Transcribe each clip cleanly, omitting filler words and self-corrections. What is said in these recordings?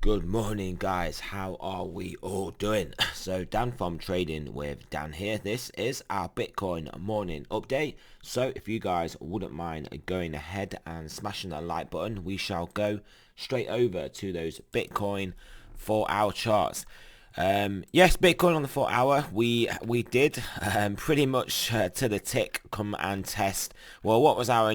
Good morning, guys. How are we all doing? So Dan from Trading with Dan here. This is our Bitcoin morning update. So if you guys wouldn't mind going ahead and smashing that like button, we shall go straight over to those Bitcoin 4-hour charts. Yes, Bitcoin on the 4-hour, we did pretty much to the tick come and test. Well, what was our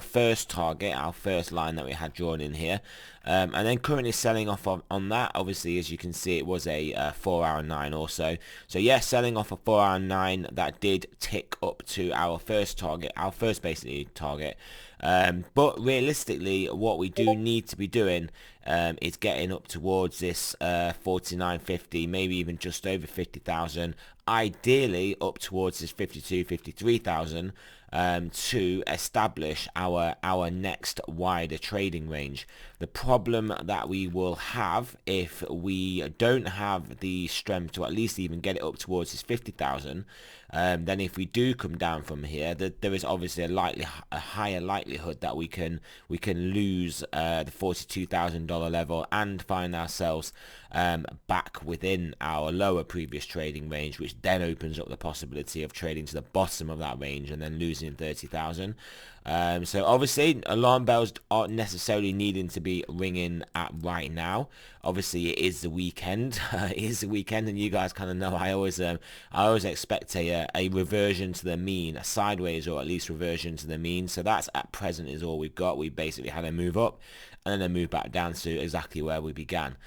first target, our first line that we had drawn in here, and then currently selling off on that. Obviously, as you can see, it was a 4-hour 9 or so. So yeah, selling off a 4-hour 9 that did tick up to our first target, our first basically target. But realistically, what we do need to be doing is getting up towards this 49.50, maybe even just over 50,000. Ideally, up towards this 53,000 to establish our next wider trading range. The problem that we will have if we don't have the strength to at least even get it up towards this 50,000, then if we do come down from here, there is obviously a higher likelihood that we can lose the $42,000 level and find ourselves back within our lower previous trading range, which then opens up the possibility of trading to the bottom of that range and then losing 30,000. So obviously alarm bells aren't necessarily needing to be ringing at right now. Obviously it is the weekend. It is the weekend, and you guys kind of know I always expect a reversion to the mean, a sideways or at least reversion to the mean. So that's at present is all we've got. We basically had a move up and then a move back down to exactly where we began.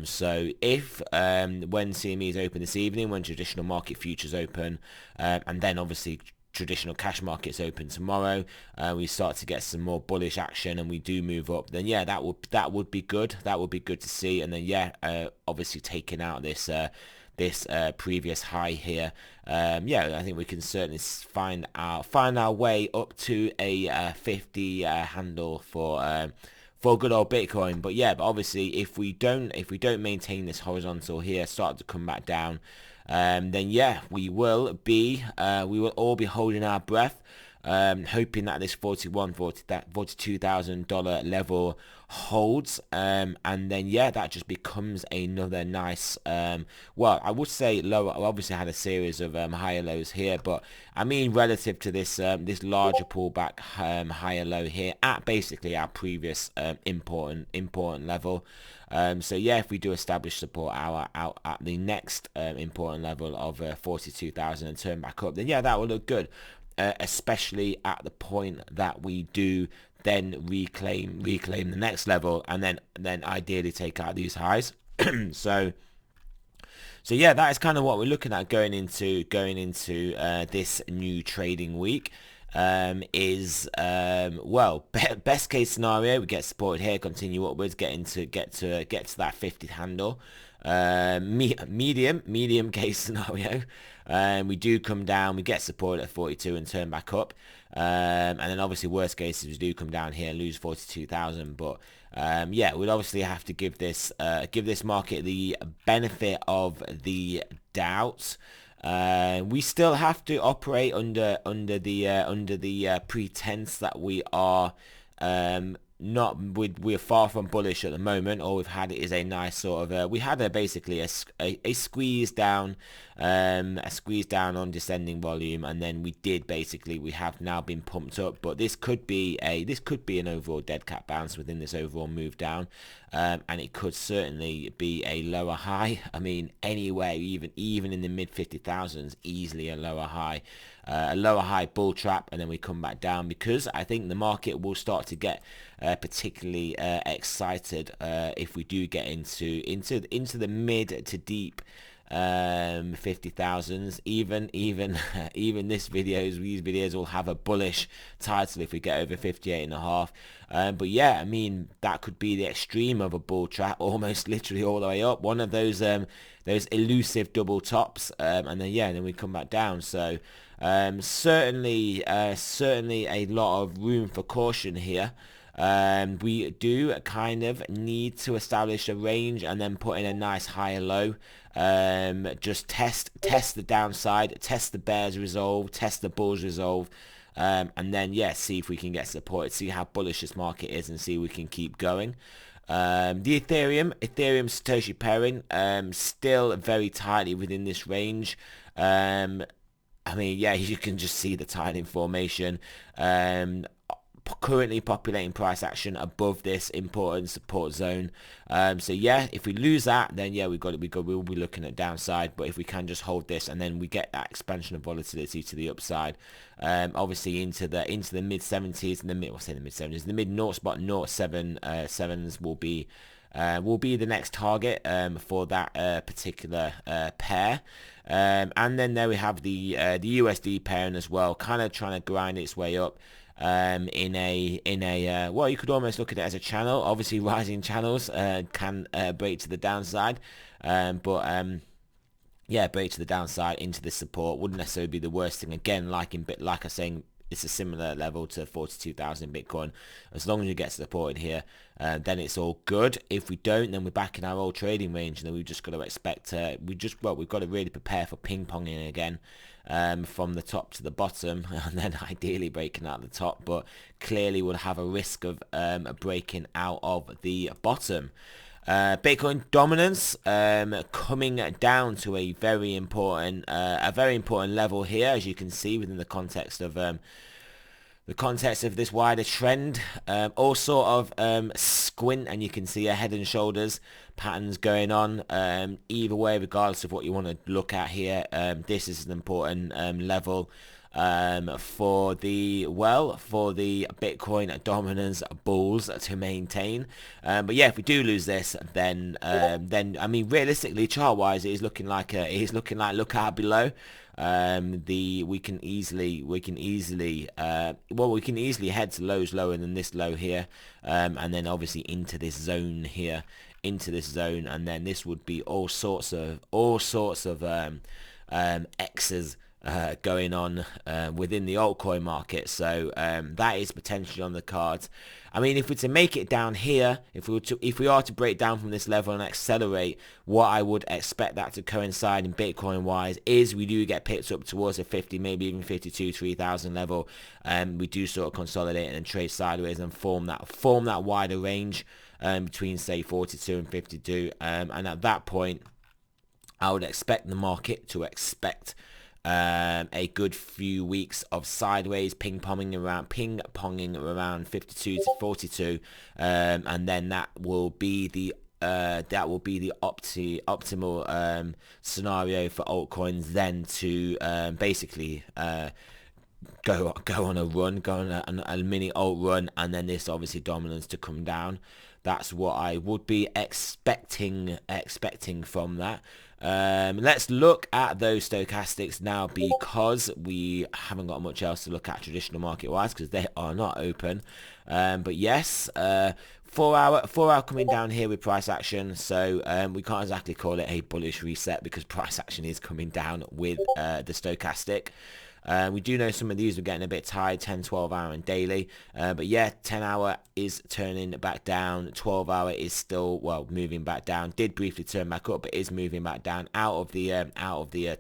So if when CME is open this evening, when traditional market futures open, and then obviously traditional cash markets open tomorrow, we start to get some more bullish action and we do move up, then yeah, that would be good. That would be good to see. And then yeah, obviously taking out this previous high here, yeah, I think we can certainly find our way up to a 50 handle for good old Bitcoin. But yeah, but obviously if we don't maintain this horizontal here, start to come back down, then yeah, we will all be holding our breath, hoping that this $42,000 level holds, and then yeah, that just becomes another nice, well, I would say lower. I obviously had a series of higher lows here, but I mean relative to this this larger pullback, higher low here at basically our previous important level. So yeah, if we do establish support out at the next important level of 42,000 and turn back up, then yeah, that will look good. Especially at the point that we do then reclaim the next level, and then ideally take out these highs. So yeah, that is kind of what we're looking at going into this new trading week. Well, best case scenario, we get supported here, continue upwards, get to that 50 handle. Medium case scenario, we do come down, we get support at 42 and turn back up, and then obviously worst case is we do come down here and lose 42,000. But yeah, we'd obviously have to give this market the benefit of the doubt. We still have to operate under the pretense that we are we're far from bullish at the moment. All we've had is a nice sort of we had basically a squeeze down, on descending volume, and then we have now been pumped up. But this could be an overall dead cat bounce within this overall move down, and it could certainly be a lower high. I mean, anywhere even in the mid 50,000s, easily a lower high. A lower high bull trap, and then we come back down, because I think the market will start to get particularly excited if we do get into the mid to deep 50,000s. Even these videos will have a bullish title if we get over 58.5. But yeah, I mean, that could be the extreme of a bull trap, almost literally all the way up, one of those elusive double tops, and then we come back down. So certainly a lot of room for caution here. We do kind of need to establish a range and then put in a nice higher low. Just test the downside, test the bears resolve, test the bulls resolve, and then yeah, see if we can get support, see how bullish this market is, and see if we can keep going. The Ethereum Satoshi pairing, still very tightly within this range. I mean, yeah, you can just see the tidal formation. Currently populating price action above this important support zone. So yeah, if we lose that, then yeah, we'll be looking at downside. But if we can just hold this and then we get that expansion of volatility to the upside, obviously into the mid 70s and the mid 70s, the mid 0.07 will be the next target for that particular pair. And then there we have the USD pairing as well, kind of trying to grind its way up. In a well, you could almost look at it as a channel. Obviously, rising channels can break to the downside, but yeah, break to the downside into the support wouldn't necessarily be the worst thing. Again, like I was saying, it's a similar level to 42,000 Bitcoin. As long as you get supported here, then it's all good. If we don't, then we're back in our old trading range, and then we've just got to expect we've got to really prepare for ping ponging again. From the top to the bottom, and then ideally breaking out the top, but clearly would have a risk of breaking out of the bottom. Bitcoin dominance coming down to a very important level here, as you can see within the context of this wider trend. All sort of squint, and you can see a head and shoulders patterns going on. Either way, regardless of what you want to look at here, this is an important level for the Bitcoin dominance bulls to maintain. But yeah, if we do lose this, then I mean, realistically, chart wise, it is looking like look out below. We can easily head to lows lower than this low here, and then obviously into this zone here, and then this would be all sorts of X's going on within the altcoin market. So that is potentially on the cards. I mean, if we're to make it down here, if we are to break down from this level and accelerate, what I would expect that to coincide in Bitcoin wise is we do get picked up towards the 50, maybe even 52, 3,000 level. We do sort of consolidate and trade sideways and form that wider range between say 42 and 52. And at that point, I would expect the market to expect a good few weeks of sideways ping-ponging around 52 to 42, and then that will be the optimal scenario for altcoins then to basically go on a run, go on a mini alt run, and then this obviously dominance to come down. That's what I would be expecting from that. Let's look at those stochastics now, because we haven't got much else to look at traditional market wise because they are not open. But yes, 4 hour coming down here with price action, so we can't exactly call it a bullish reset because price action is coming down with the stochastic. We do know some of these were getting a bit tired, 10, 12 hour and daily. But yeah, 10 hour is turning back down. 12 hour is still, well, moving back down. Did briefly turn back up, but is moving back down out of the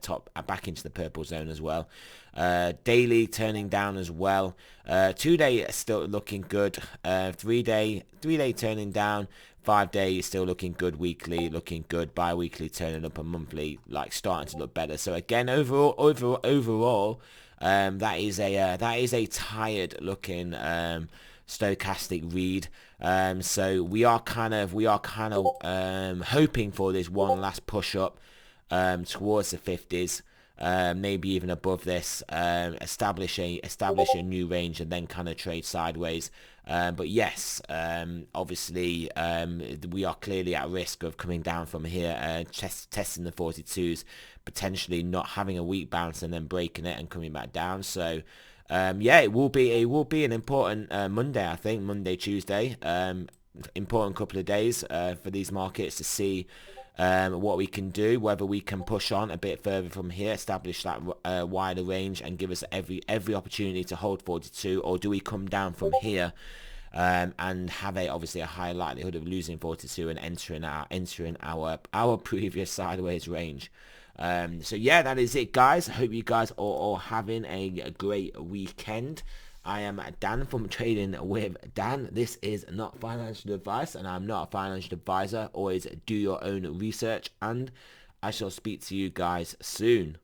top, back into the purple zone as well. Daily turning down as well. 2 day still looking good. 3 day turning down. 5 day is still looking good. Weekly looking good. Bi-weekly turning up, and monthly like starting to look better. So again, overall, that is a tired looking stochastic read. So we are kind of hoping for this one last push up towards the 50s. Maybe even above this, establish a new range and then kind of trade sideways. But yes, obviously we are clearly at risk of coming down from here, testing the 42s, potentially not having a weak bounce and then breaking it and coming back down. So yeah, it will be an important Monday, I think, Monday, Tuesday, important couple of days for these markets to see what we can do, whether we can push on a bit further from here, establish that wider range and give us every opportunity to hold 42, or do we come down from here and have obviously a high likelihood of losing 42 and entering our previous sideways range. So yeah, that is it, guys. I hope you guys are all having a great weekend. I am Dan from Trading with Dan. This is not financial advice, and I'm not a financial advisor. Always do your own research, and I shall speak to you guys soon.